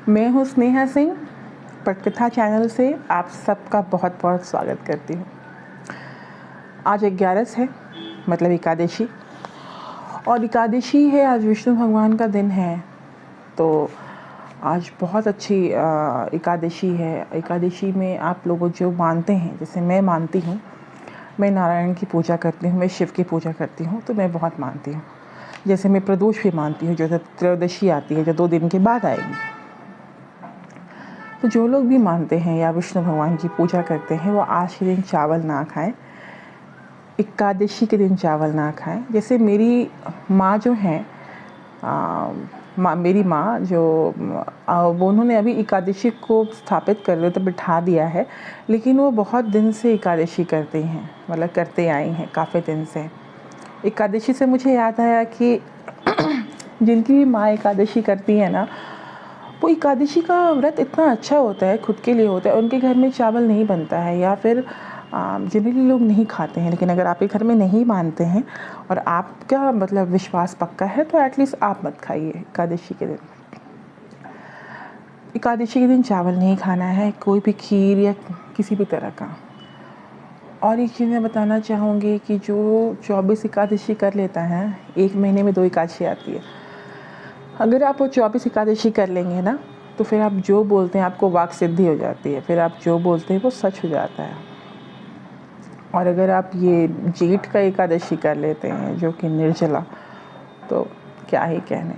मैं हूँ स्नेहा सिंह, पटकथा चैनल से आप सबका बहुत बहुत स्वागत करती हूँ। आज 11 है, मतलब एकादशी, और एकादशी है, आज विष्णु भगवान का दिन है। तो आज बहुत अच्छी एकादशी है। एकादशी में आप लोग जो मानते हैं, जैसे मैं मानती हूँ, मैं नारायण की पूजा करती हूँ, मैं शिव की पूजा करती हूँ, तो मैं बहुत मानती हूँ। जैसे मैं प्रदोष भी मानती हूँ, जो त्रयोदशी आती है, जो 2 दिन के बाद आएगी। तो जो लोग भी मानते हैं या विष्णु भगवान की पूजा करते हैं, वो आज के दिन चावल ना खाएं, एकादशी के दिन चावल ना खाएं। जैसे मेरी माँ जो हैं, मेरी माँ जो वो उन्होंने अभी एकादशी को स्थापित कर लिया, तो बिठा दिया है, लेकिन वो बहुत दिन से एकादशी करते हैं, मतलब करते आई हैं काफ़ी दिन से। एकादशी से मुझे याद आया कि जिनकी भी माँ एकादशी करती है ना, वो एकादशी का व्रत इतना अच्छा होता है, खुद के लिए होता है। उनके घर में चावल नहीं बनता है, या फिर जनरली लोग नहीं खाते हैं। लेकिन अगर आपके घर में नहीं मानते हैं और आपका मतलब विश्वास पक्का है, तो एटलीस्ट आप मत खाइए एकादशी के दिन। एकादशी के दिन चावल नहीं खाना है, कोई भी खीर या किसी भी तरह का। और एक चीज़ मैं बताना चाहूँगी कि जो 24 एकादशी कर लेता है, 1 महीने में 2 एकादशी आती है। अगर आप वो 24 एकादशी कर लेंगे ना, तो फिर आप जो बोलते हैं आपको वाक सिद्धि हो जाती है। फिर आप जो बोलते हैं वो सच हो जाता है। और अगर आप ये जेठ का एकादशी कर लेते हैं, जो कि निर्जला, तो क्या ही कहने,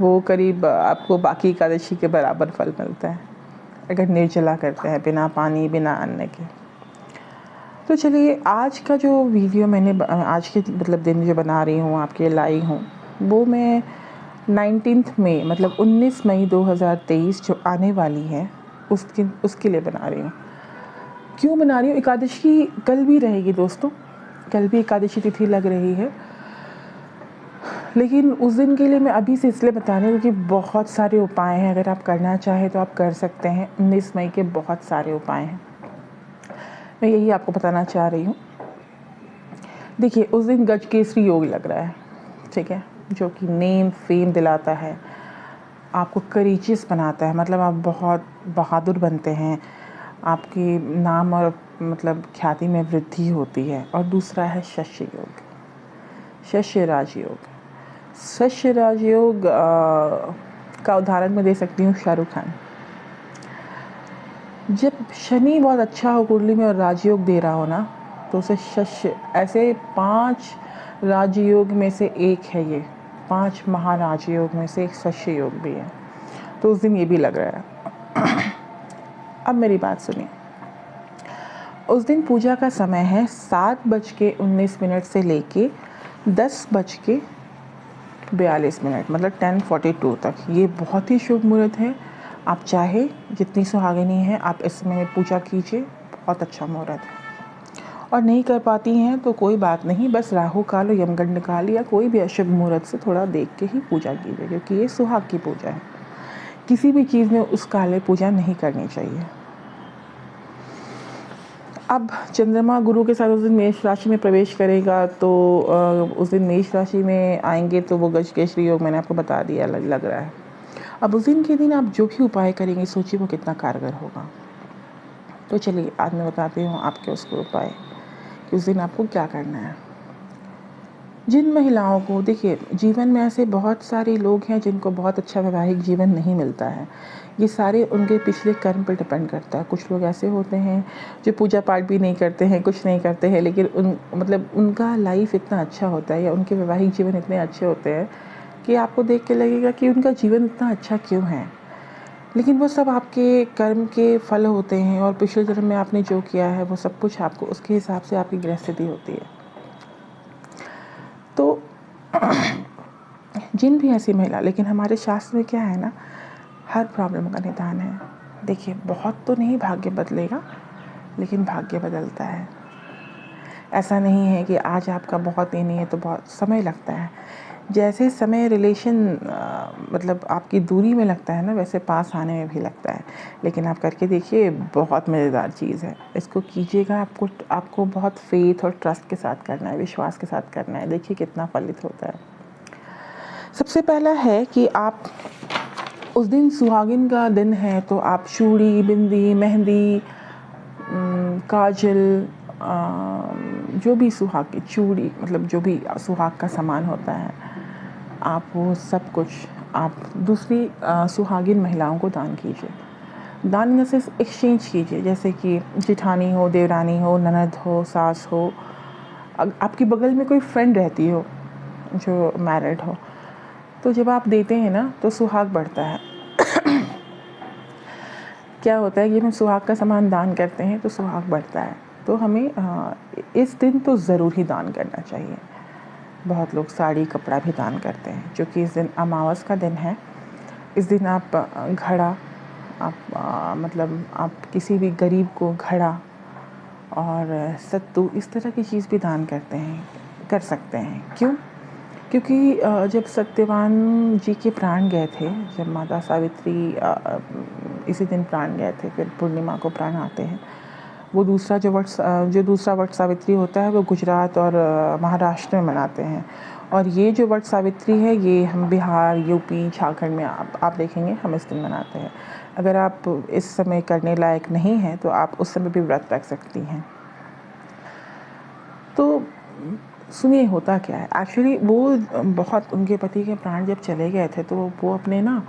वो करीब आपको बाकी एकादशी के बराबर फल मिलता है, अगर निर्जला करते हैं, बिना पानी बिना अन्न के। तो चलिए, आज का जो वीडियो मैंने आज के मतलब दिन जो बना रही हूँ, आपके लाई हूँ, वो मैं 19 मई मतलब 19 मई 2023 जो आने वाली है, उसके लिए बना रही हूँ। क्यों बना रही हूँ? एकादशी कल भी रहेगी दोस्तों, कल भी एकादशी तिथि लग रही है। लेकिन उस दिन के लिए मैं अभी से इसलिए बता रही हूँ क्योंकि बहुत सारे उपाय हैं। अगर आप करना चाहें तो आप कर सकते हैं। 19 मई के बहुत सारे उपाय हैं, मैं यही आपको बताना चाह रही हूँ। देखिए, उस दिन गजकेसरी योग लग रहा है, ठीक है, जो कि नेम फेम दिलाता है, आपको करीचियस बनाता है, मतलब आप बहुत बहादुर बनते हैं, आपकी नाम और मतलब ख्याति में वृद्धि होती है। और दूसरा है शस्य योग, शस्य राजयोग। शस्य राजयोग का उदाहरण मैं दे सकती हूँ शाहरुख खान। जब शनि बहुत अच्छा हो कुंडली में और राजयोग दे रहा हो ना, तो उसे शस्य, ऐसे 5 राजयोग में से एक है ये, 5 महाराजयोग में से एक शस्य योग भी है। तो उस दिन ये भी लग रहा है। अब मेरी बात सुनिए, उस दिन पूजा का समय है 7:19 से लेके 10:42, मतलब 10:42 तक। ये बहुत ही शुभ मुहूर्त है। आप चाहे जितनी सुहागिनी है, आप इसमें पूजा कीजिए, बहुत अच्छा मुहूर्त है। और नहीं कर पाती हैं तो कोई बात नहीं, बस राहु काल और यमगंड काल या कोई भी अशुभ मुहूर्त से थोड़ा देख के ही पूजा कीजिए, क्योंकि ये सुहाग की पूजा है। किसी भी चीज़ में उस काल में पूजा नहीं करनी चाहिए। अब चंद्रमा गुरु के साथ उस दिन मेष राशि में प्रवेश करेगा, तो उस दिन मेष राशि में आएंगे, तो वो गजकेसरी योग मैंने आपको बता दिया लग रहा है। अब उस दिन के दिन आप जो भी उपाय करेंगे, सोचिए वो कितना कारगर होगा। तो चलिए, आज मैं बताती हूँ आपके उसके उपाय कि उस दिन आपको क्या करना है। जिन महिलाओं को, देखिए, जीवन में ऐसे बहुत सारे लोग हैं जिनको बहुत अच्छा वैवाहिक जीवन नहीं मिलता है। ये सारे उनके पिछले कर्म पर डिपेंड करता है। कुछ लोग ऐसे होते हैं जो पूजा पाठ भी नहीं करते हैं, कुछ नहीं करते हैं, लेकिन उनका लाइफ इतना अच्छा होता है, या उनके वैवाहिक जीवन इतने अच्छे होते हैं कि आपको देख के लगेगा कि उनका जीवन इतना अच्छा क्यों है। लेकिन वो सब आपके कर्म के फल होते हैं, और पिछले जन्म में आपने जो किया है वो सब कुछ आपको उसके हिसाब से आपकी गृहस्थिति होती है। तो जिन भी ऐसी महिला, लेकिन हमारे शास्त्र में क्या है ना, हर प्रॉब्लम का निदान है। देखिए, बहुत तो नहीं भाग्य बदलेगा, लेकिन भाग्य बदलता है। ऐसा नहीं है कि आज आपका बहुत ही नहीं है तो बहुत समय लगता है। जैसे समय रिलेशन मतलब आपकी दूरी में लगता है ना, वैसे पास आने में भी लगता है। लेकिन आप करके देखिए, बहुत मज़ेदार चीज़ है। इसको कीजिएगा, आपको बहुत फेथ और ट्रस्ट के साथ करना है, विश्वास के साथ करना है। देखिए कितना फलित होता है। सबसे पहला है कि आप उस दिन सुहागिन का दिन है तो आप चूड़ी, बिंदी, मेहंदी, काजल, जो भी सुहाग की चूड़ी, मतलब जो भी सुहाग का सामान होता है, आप वो सब कुछ आप दूसरी सुहागिन महिलाओं को दान कीजिए। दान में से एक्सचेंज कीजिए, जैसे कि जेठानी हो, देवरानी हो, ननद हो, सास हो, आपकी बगल में कोई फ्रेंड रहती हो जो मैरिड हो, तो जब आप देते हैं ना तो सुहाग बढ़ता है। क्या होता है कि हम सुहाग का सामान दान करते हैं तो सुहाग बढ़ता है। तो हमें इस दिन तो ज़रूर ही दान करना चाहिए। बहुत लोग साड़ी कपड़ा भी दान करते हैं, क्योंकि इस दिन अमावस का दिन है। इस दिन आप घड़ा, आप मतलब आप किसी भी गरीब को घड़ा और सत्तू इस तरह की चीज़ भी दान कर सकते हैं। क्यों? क्योंकि जब सत्यवान जी के प्राण गए थे, जब माता सावित्री इसी दिन प्राण गए थे, फिर पूर्णिमा को प्राण आते हैं। वो जो दूसरा वट सावित्री होता है वो गुजरात और महाराष्ट्र में मनाते हैं, और ये जो वट सावित्री है ये हम बिहार, यूपी, झारखंड में आप देखेंगे हम इस दिन मनाते हैं। अगर आप इस समय करने लायक नहीं हैं तो आप उस समय भी व्रत रख सकती हैं। तो सुनिए होता क्या है एक्चुअली, वो बहुत उनके पति के प्राण जब चले गए थे तो वो अपने ना,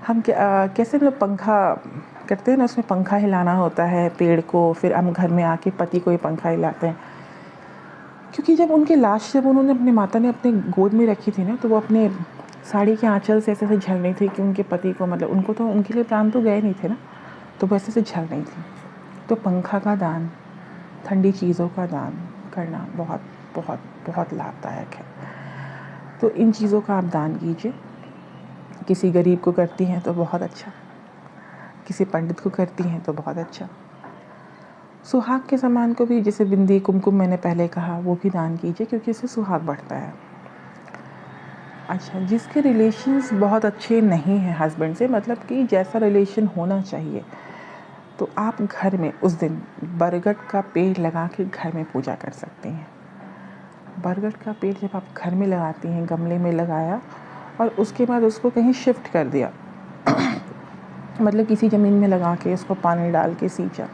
हम कैसे मतलब पंखा करते हैं ना, उसमें पंखा हिलाना होता है पेड़ को, फिर हम घर में आके पति को ही पंखा हिलाते हैं। क्योंकि जब उन्होंने अपने माता ने अपने गोद में रखी थी ना, तो वो अपने साड़ी के आंचल से ऐसे झल रही थी कि उनके पति को, मतलब उनको तो, उनके लिए प्राण तो गए नहीं थे ना, तो वो ऐसे से झल रही थी। तो पंखा का दान, ठंडी चीज़ों का दान करना बहुत बहुत बहुत लाभदायक है। तो इन चीज़ों का आप दान कीजिए। किसी गरीब को करती हैं तो बहुत अच्छा, किसी पंडित को करती हैं तो बहुत अच्छा। सुहाग के सामान को भी, जैसे बिंदी, कुमकुम मैंने पहले कहा, वो भी दान कीजिए, क्योंकि इससे सुहाग बढ़ता है। अच्छा, जिसके रिलेशंस बहुत अच्छे नहीं हैं हस्बैंड से, मतलब कि जैसा रिलेशन होना चाहिए, तो आप घर में उस दिन बरगद का पेड़ लगा के घर में पूजा कर सकते हैं। बरगद का पेड़ जब आप घर में लगाती हैं, गमले में लगाया और उसके बाद उसको कहीं शिफ्ट कर दिया मतलब किसी ज़मीन में लगा के उसको पानी डाल के सींचा,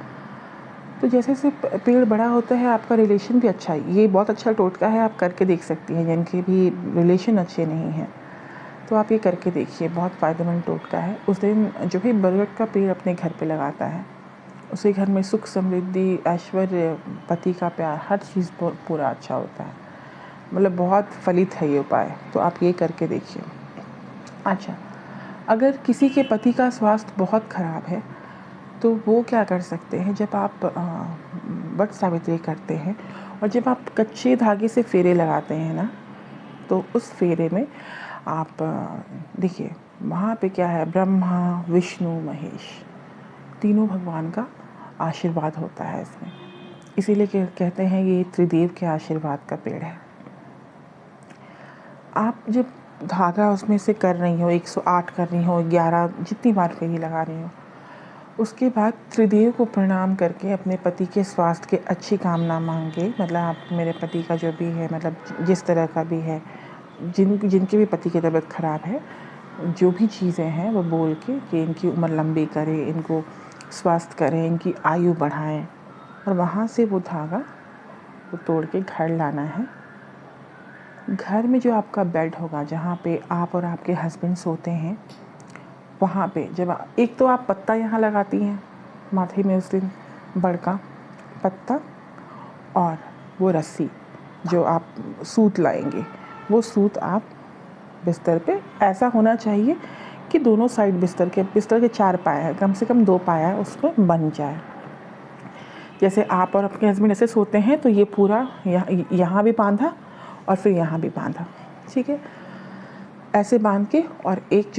तो जैसे जैसे पेड़ बड़ा होता है आपका रिलेशन भी अच्छा है। ये बहुत अच्छा टोटका है, आप करके देख सकती हैं। जिनके भी रिलेशन अच्छे नहीं हैं तो आप ये करके देखिए, बहुत फ़ायदेमंद टोटका है। उस दिन जो भी बरगद का पेड़ अपने घर पे लगाता है, उसके घर में सुख, समृद्धि, ऐश्वर्य, पति का प्यार, हर चीज़ पूरा अच्छा होता है। मतलब बहुत फलित है ये उपाय, तो आप ये करके देखिए। अच्छा, अगर किसी के पति का स्वास्थ्य बहुत ख़राब है तो वो क्या कर सकते हैं, जब आप वट सावित्री करते हैं और जब आप कच्चे धागे से फेरे लगाते हैं ना, तो उस फेरे में आप देखिए वहाँ पे क्या है, ब्रह्मा, विष्णु, महेश, तीनों भगवान का आशीर्वाद होता है इसमें। इसीलिए कहते हैं ये त्रिदेव के आशीर्वाद का पेड़ है। आप जब धागा उसमें से कर रही हो, 108 कर रही हो, 11 जितनी बार फेरी लगा रही हो, उसके बाद त्रिदेव को प्रणाम करके अपने पति के स्वास्थ्य के अच्छी कामना मांगे। मतलब आप, मेरे पति का जो भी है, मतलब जिस तरह का भी है, जिनके भी पति की तबीयत ख़राब है, जो भी चीज़ें हैं वो बोल के कि इनकी उम्र लंबी करें, इनको स्वास्थ्य करें, इनकी आयु बढ़ाएं, और वहाँ से वो धागा वो तोड़ के घर लाना है। घर में जो आपका बेड होगा, जहाँ पे आप और आपके हस्बैंड सोते हैं, वहाँ पे जब एक तो आप पत्ता यहाँ लगाती हैं माथे में उस दिन, बड़ का पत्ता, और वो रस्सी जो आप सूत लाएंगे, वो सूत आप बिस्तर पे, ऐसा होना चाहिए कि दोनों साइड बिस्तर के 4 पाया है, कम से कम 2 पाया उसमें बन जाए। जैसे आप और आपके हस्बैंड ऐसे सोते हैं तो ये पूरा यहाँ भी बांधा और फिर यहाँ भी बांधा, ठीक है, ऐसे बांध के, और एक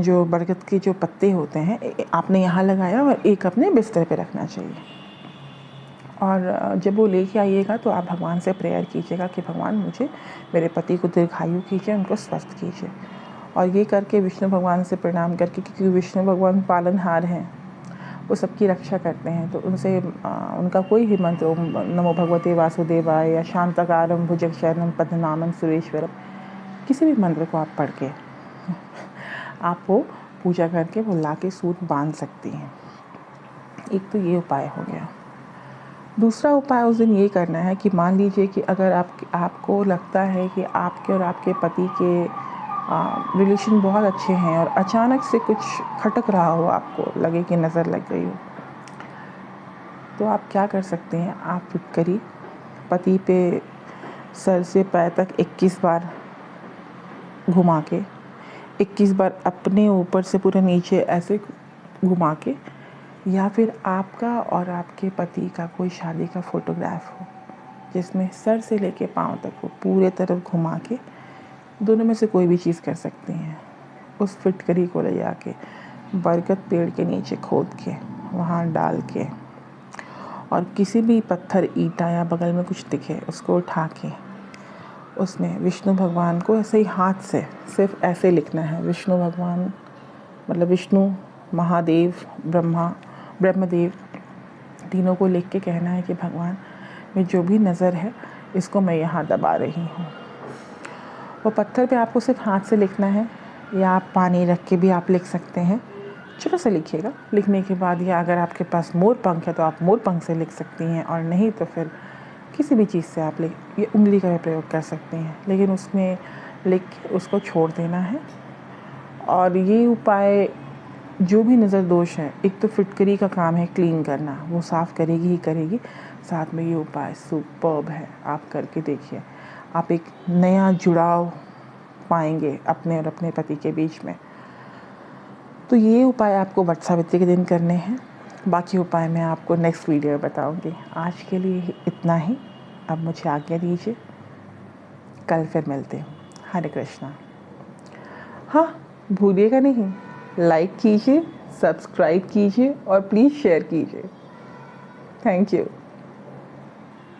जो बरगद के जो पत्ते होते हैं आपने यहाँ लगाया और एक अपने बिस्तर पे रखना चाहिए। और जब वो लेके आइएगा तो आप भगवान से प्रेयर कीजिएगा कि भगवान मुझे, मेरे पति को दीर्घायु कीजिए, उनको स्वस्थ कीजिए। और ये करके विष्णु भगवान से प्रणाम करके, क्योंकि विष्णु भगवान पालनहार हैं, वो सबकी रक्षा करते हैं, तो उनसे उनका कोई भी मंत्र, ओम नमो भगवते वासुदेवाय या शांताकारं भुजगशयनं पद्मनाभं सुरेश्वरम, किसी भी मंत्र को आप पढ़ के आप वो पूजा करके वो ला के सूट बांध सकती हैं। एक तो ये उपाय हो गया। दूसरा उपाय उस दिन ये करना है कि मान लीजिए कि अगर आपको लगता है कि आपके और आपके पति के रिलेशन बहुत अच्छे हैं और अचानक से कुछ खटक रहा हो, आपको लगे कि नज़र लग गई हो, तो आप क्या कर सकते हैं, आप फिटकरी पति पे सर से पैर तक 21 बार घुमा के, 21 बार अपने ऊपर से पूरे नीचे ऐसे घुमा के, या फिर आपका और आपके पति का कोई शादी का फ़ोटोग्राफ हो जिसमें सर से लेके पाँव तक वो पूरे तरफ घुमा के, दोनों में से कोई भी चीज़ कर सकती हैं। उस फिटकरी को ले जाके बरगद पेड़ के नीचे खोद के वहाँ डाल के, और किसी भी पत्थर, ईंटा या बगल में कुछ दिखे उसको उठा के उसमें विष्णु भगवान को ऐसे ही हाथ से सिर्फ ऐसे लिखना है। विष्णु भगवान मतलब विष्णु, महादेव, ब्रह्मदेव तीनों को लिख के कहना है कि भगवान में जो भी नज़र है इसको मैं यहाँ दबा रही हूँ। वो पत्थर पे आपको सिर्फ हाथ से लिखना है, या आप पानी रख के भी आप लिख सकते हैं। छोटा सा लिखिएगा। लिखने के बाद, या अगर आपके पास मोर पंख है तो आप मोर पंख से लिख सकती हैं, और नहीं तो फिर किसी भी चीज़ से आप ये उंगली का भी प्रयोग कर सकते हैं, लेकिन उसमें लिख के उसको छोड़ देना है। और ये उपाय जो भी नज़र दोष है, एक तो फिटकरी का काम है क्लीन करना, वो साफ़ करेगी ही करेगी, साथ में ये उपाय सुपर्ब है, आप करके देखिए। आप एक नया जुड़ाव पाएंगे अपने और अपने पति के बीच में। तो ये उपाय आपको वट सावित्री के दिन करने हैं। बाकी उपाय मैं आपको नेक्स्ट वीडियो में बताऊंगी। आज के लिए इतना ही। अब मुझे आज्ञा दीजिए, कल फिर मिलते हैं। हरे कृष्णा। हाँ, भूलिएगा नहीं, लाइक कीजिए, सब्सक्राइब कीजिए और प्लीज़ शेयर कीजिए। Thank you.